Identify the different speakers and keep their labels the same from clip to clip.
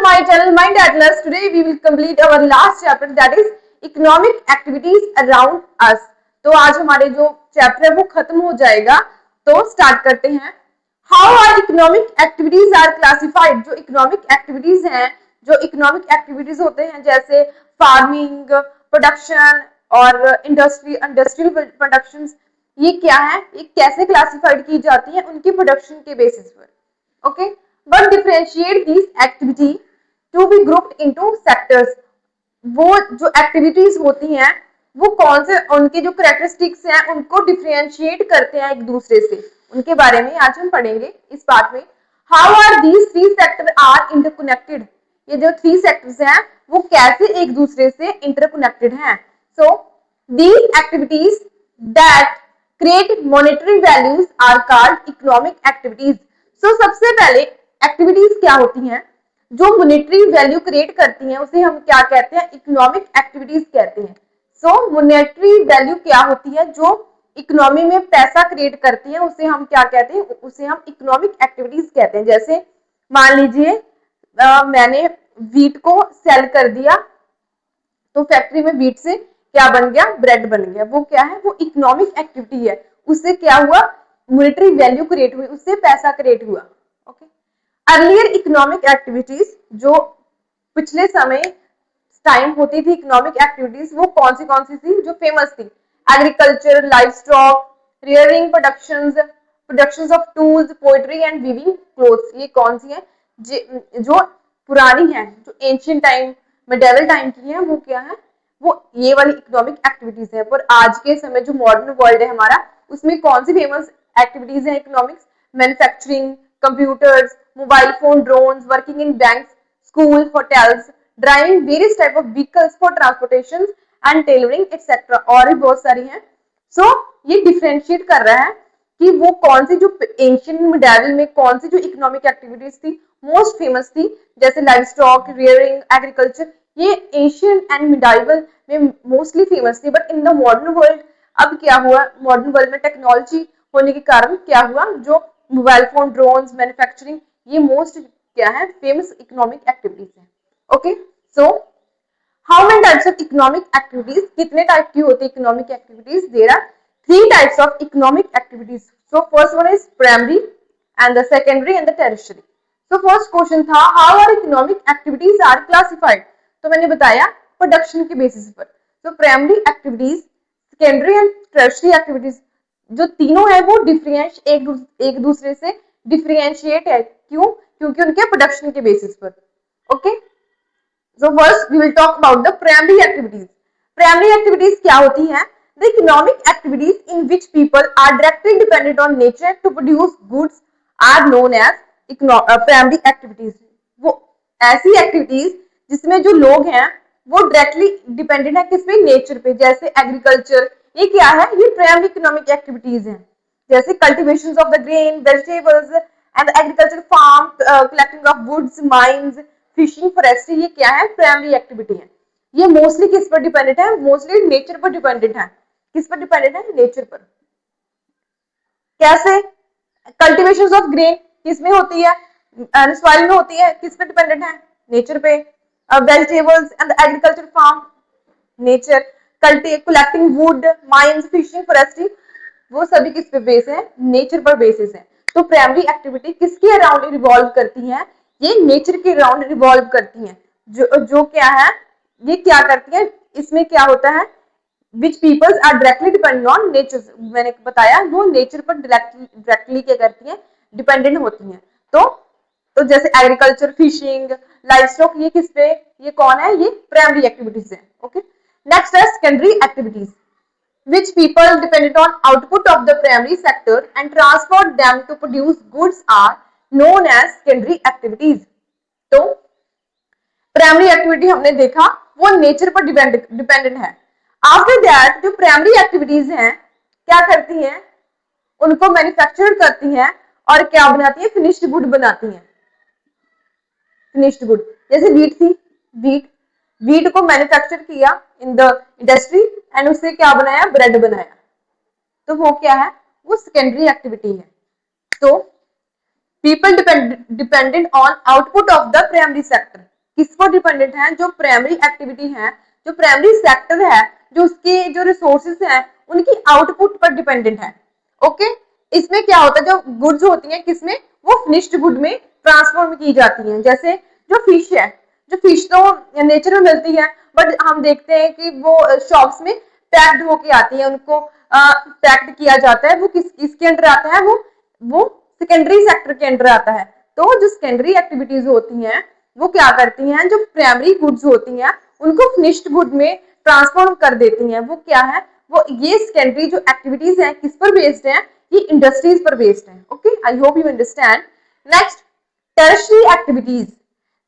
Speaker 1: my channel Mind Atlas. Today we will complete our last chapter, that is economic activities around us. तो आज हमारे जो chapter है वो खत्म हो जाएगा, तो स्टार्ट करते हैं. How are economic activities are classified? जो economic activities हैं, जो economic activities होते हैं जैसे फार्मिंग, प्रोडक्शन और इंडस्ट्रियल प्रोडक्शन, ये क्या है, ये कैसे क्लासिफाइड की जाती है उनकी प्रोडक्शन के बेसिस पर. Okay, but differentiate this activity to be grouped into sectors. वो जो एक्टिविटीज होती हैं वो कौन से, उनके जो कैरेक्टरिस्टिक्स हैं उनको डिफरेंशिएट करते हैं एक दूसरे से, उनके बारे में आज हम पढ़ेंगे इस पार्ट में. How are these three sector are interconnected. ये जो थ्री सेक्टर्स हैं वो कैसे एक दूसरे से इंटरकनेक्टेड हैं. So these activities that create monetary values are called economic activities. So सबसे पहले एक्टिविटीज क्या होती हैं जो मॉनेटरी वैल्यू क्रिएट करती हैं, उसे हम क्या कहते हैं, इकोनॉमिक एक्टिविटीज कहते हैं. सो मॉनेटरी वैल्यू क्या होती है जो इकोनॉमी में पैसा क्रिएट करती है, उसे हम क्या कहते हैं, उसे हम इकोनॉमिक एक्टिविटीज कहते हैं. जैसे मान लीजिए मैंने व्हीट को सेल कर दिया, तो फैक्ट्री में व्हीट से क्या बन गया, ब्रेड बन गया. वो क्या है, वो इकोनॉमिक एक्टिविटी है. उससे क्या हुआ, मॉनेटरी वैल्यू क्रिएट हुई, उससे पैसा क्रिएट हुआ. ओके, अर्लियर इकोनॉमिक एक्टिविटीज, जो पिछले समय टाइम होती थी इकोनॉमिक एक्टिविटीज, वो कौन सी थी जो फेमस थी. Agriculture, life stock, rearing, productions of tools, poetry and weaving clothes. ये कौन सी है जो पुरानी है, जो एंशियंट टाइम, मेडिवल टाइम की है, वो क्या है, वो ये वाली इकोनॉमिक एक्टिविटीज है. पर आज के समय जो मॉडर्न वर्ल्ड है हमारा, उसमें कौन सी फेमस एक्टिविटीज है economics, manufacturing, computers, mobile phone, drones, working in banks, school, hotels, driving various type of vehicles for transportation and tailoring etcetera, और भी बहुत सारी हैं. सो ये डिफरेंशिएट कर रहा है कि वो कौन सी, जो एंशियंट मेडिवल में कौन सी जो इकोनॉमिक एक्टिविटीज थी मोस्ट फेमस थी, जैसे लाइफ स्टॉक, रियरिंग, एग्रीकल्चर, ये एंशियंट एंड मेडिवल में मोस्टली फेमस थी. But in the modern world अब क्या हुआ, मॉडर्न वर्ल्ड में टेक्नोलॉजी होने के कारण क्या हुआ, जो मोबाइल फोन, ड्रोन्स, मैन्युफैक्चरिंग, ये मोस्ट क्या है, फेमस इकोनॉमिक एक्टिविटीज है. Okay, so how many types of economic activities, कितने टाइप की होती है economic activities. There are three types of economic activities. So first one is primary and the secondary and the tertiary. तो first question था, how are economic activities are classified. तो मैंने बताया production के बेसिस पर. तो primary activities, secondary and tertiary activities, जो तीनों है वो एक दूसरे से डिफरेंशिएट है. क्यों, क्योंकि उनके प्रोडक्शन के बेसिस पर. Okay, so first we will talk about the primary activities. Primary activities क्या होती हैं, the economic activities in which people are directly dependent on nature to produce goods are known as primary activities. वो ऐसी activities जिसमें जो लोग हैं वो डायरेक्टली डिपेंडेंट है किस पे, नेचर पे. जैसे एग्रीकल्चर, ये क्या है, ये प्राइमरी इकोनॉमिक एक्टिविटीज हैं. जैसे cultivation of the grain, vegetables and agriculture, farm, collecting of woods, mines, fishing, forestry, ये क्या है, प्राइमरी एक्टिविटी है. ये मोस्टली किस पर डिपेंडेंट है, मोस्टली नेचर पर डिपेंडेंट है. किस पर डिपेंडेंट है, नेचर पर. कैसे, कल्टीवेशन ऑफ ग्रेन किसमें होती है, सॉइल में होती है, किस पे डिपेंडेंट है, नेचर पे. Vegetables and agriculture, farm, nature. Collecting wood, mines, fishing, forestry, वो सभी किस पे बेस है, नेचर पर बेसिस है. तो प्राइमरी एक्टिविटी किसके अराउंड रिवॉल्व करती है, ये नेचर के अराउंड रिवॉल्व करती है. जो क्या है, ये क्या करती है, इसमें क्या होता है, which peoples are directly dependent on nature. मैंने बताया वो नेचर पर डायरेक्टली क्या करती है, डिपेंडेंट होती हैं. तो जैसे एग्रीकल्चर, फिशिंग, लाइफ स्टॉक, ये किस पे, ये कौन है, ये प्राइमरी एक्टिविटीज है. ओके, नेक्स्ट है secondary activities, which people dependent on output of the primary sector and transport them to produce goods are known as secondary activities. तो प्राइमरी एक्टिविटी हमने देखा वो नेचर पर डिपेंडेंट है. आफ्टर दैट जो primary activities हैं क्या करती हैं, उनको मैन्युफैक्चर करती हैं और क्या बनाती है, फिनिश्ड गुड बनाती हैं. फिनिश्ड गुड, जैसे व्हीट थी, व्हीट को मैन्युफैक्चर किया इन द इंडस्ट्री एंड उससे क्या बनाया, ब्रेड बनाया. तो वो क्या है, वो सेकेंडरी एक्टिविटी है. तो people dependent on output of the primary sector. किस पर डिपेंडेंट है, जो प्राइमरी एक्टिविटी है, जो प्राइमरी सेक्टर है, जो उसके जो रिसोर्सेज हैं उनकी आउटपुट पर डिपेंडेंट है। ओके, इसमें क्या होता है, जो गुड्स होती हैं किसमें, वो फिनिश्ड गुड में ट्रांसफॉर्म की जाती हैं। जैसे जो फिश है, जो फिश तो नेचर में मिलती है, बट हम देखते हैं कि वो शॉप्स में पैक्ड होके आती है, उनको पैक्ड किया जाता है। वो किसके अंडर आता है, वो सेकेंडरी सेक्टर के अंडर आता है। तो जो सेकेंडरी एक्टिविटीज होती हैं वो क्या करती हैं, जो प्राइमरी गुड्स होती हैं उनको फिनिश्ड गुड में ट्रांसफॉर्म कर देती हैं। वो क्या है, वो ये सेकेंडरी जो एक्टिविटीज हैं किस पर बेस्ड हैं, ये इंडस्ट्रीज पर बेस्ड हैं। Okay, I hope you understand. Next, tertiary activities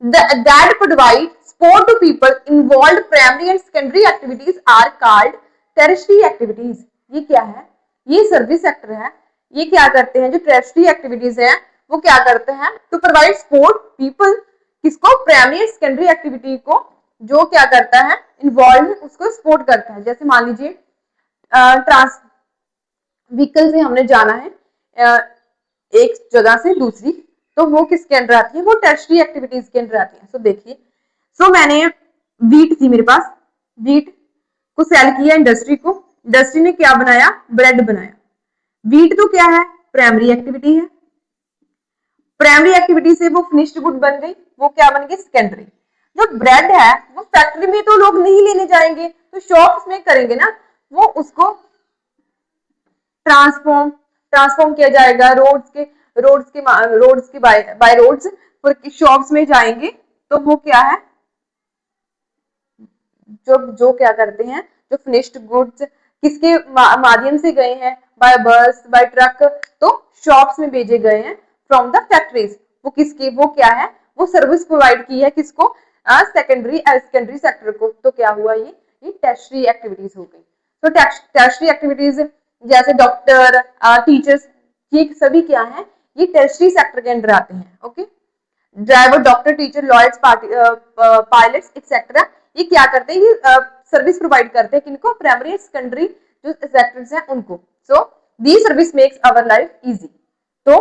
Speaker 1: that provide support to people involved primary and secondary activities are called tertiary activities। ये क्या है, ये सर्विस सेक्टर है। ये क्या करते हैं, जो tertiary activities हैं वो क्या करते हैं, टू प्रोवाइड सपोर्ट पीपल, किसको, प्राइमरी एंड सेकेंडरी एक्टिविटी को, जो क्या करता है, इन्वॉल्व, उसको सपोर्ट करता है। जैसे मान लीजिए ट्रांस व्हीकल से हमने जाना है एक जगह से दूसरी, तो वो किसके अंदर आती है, वो टर्शरी एक्टिविटीज के अंदर आती है। सो देखिए, सो मैंने व्हीट थी मेरे पास, व्हीट को सेल किया इंडस्ट्री को, इंडस्ट्री ने क्या बनाया, ब्रेड बनाया। व्हीट तो क्या है, प्राइमरी एक्टिविटी है, प्राइमरी एक्टिविटी से वो फिनिश्ड गुड बन गई, वो क्या बन गई, सेकेंडरी। जो ब्रेड है वो फैक्ट्री में तो लोग नहीं लेने जाएंगे, तो शॉप्स में करेंगे ना, वो उसको ट्रांसफॉर्म किया जाएगा, रोड्स के बाय रोड्स शॉप्स में जाएंगे। तो वो क्या है, जो क्या करते हैं, जो फिनिश्ड गुड्स किसके माध्यम से गए हैं, बाय बस, बाय ट्रक, तो शॉप्स में भेजे गए हैं फ्रॉम द फैक्ट्रीज। वो किसकी, वो क्या है, वो सर्विस प्रोवाइड की है किसको, सेकेंडरी सेक्टर को। तो क्या हुआ, ये टर्शरी एक्टिविटीज हो गई। तो टर्शरी एक्टिविटीज जैसे डॉक्टर, टीचर्स, ये सभी क्या है, ये टर्शरी सेक्टर के अंदर आते हैं। Okay, driver, doctor, teacher, lawyers, pilots etcetera, ये क्या करते हैं, ये सर्विस प्रोवाइड करते हैं किनको, प्राइमरी सेकेंडरी जो सेक्टर्स हैं उनको। So the service makes our life easy. तो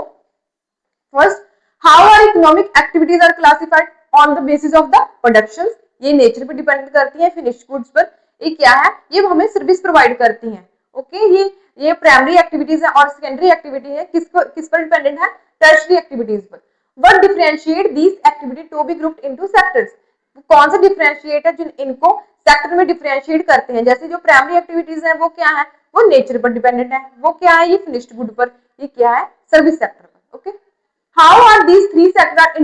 Speaker 1: first, how are economic activities are classified on the basis of the production. ये नेचर पे डिपेंड करती है, फिनिश्ड गुड्स पर। ये क्या है, ये हमें सर्विस प्रोवाइड करती हैं। ओके, ये प्राइमरी एक्टिविटीज है और सेकेंडरी एक्टिविटी है किस पर डिपेंडेंट है, टर्शरी एक्टिविटीज पर। What differentiate these activity to be grouped into sectors? कौन सा डिफरेंशिएट है जिन इनको सेक्टर में डिफरेंशिएट करते हैं। जैसे जो प्राइमरी एक्टिविटीज है वो क्या है, वो नेचर पर डिपेंडेंट है, वो क्या है, ये फिनिश्ड गुड पर, ये क्या है, सर्विस सेक्टर पर। Okay, how are these three sector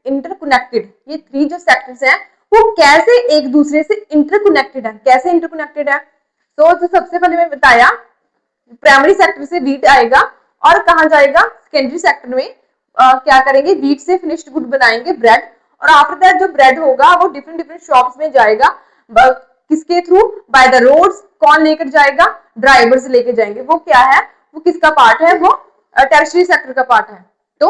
Speaker 1: interconnected. ये थ्री जो सेक्टर्स हैं वो कैसे एक दूसरे से इंटरकनेक्टेड है, कैसे इंटरकनेक्टेड है। तो जो सबसे पहले मैं बताया, प्राइमरी सेक्टर से व्हीट आएगा और कहाँ जाएगा, सेकेंडरी सेक्टर में क्या करेंगे, व्हीट से फिनिश्ड गुड बनाएंगे, ब्रेड। और आफ्टर दैट जो ब्रेड होगा वो डिफरेंट डिफरेंट शॉप्स में जाएगा, किसके थ्रू, बाय द रोड्स। कौन लेकर जाएगा, ड्राइवर्स लेके जाएंगे। वो क्या है, वो किसका पार्ट है, वो टर्शरी सेक्टर का पार्ट है। तो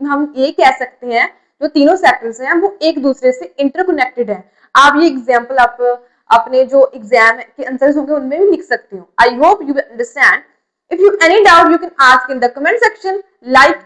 Speaker 1: हम ये कह सकते हैं जो तीनों सेक्टर्स हैं वो एक दूसरे से इंटरकनेक्टेड है। आप ये एग्जाम्पल आप अपने जो एग्जाम के आंसर्स होंगे उनमें भी लिख सकते हो। I hope you understand. If you any doubt, you can ask in the comment section. Like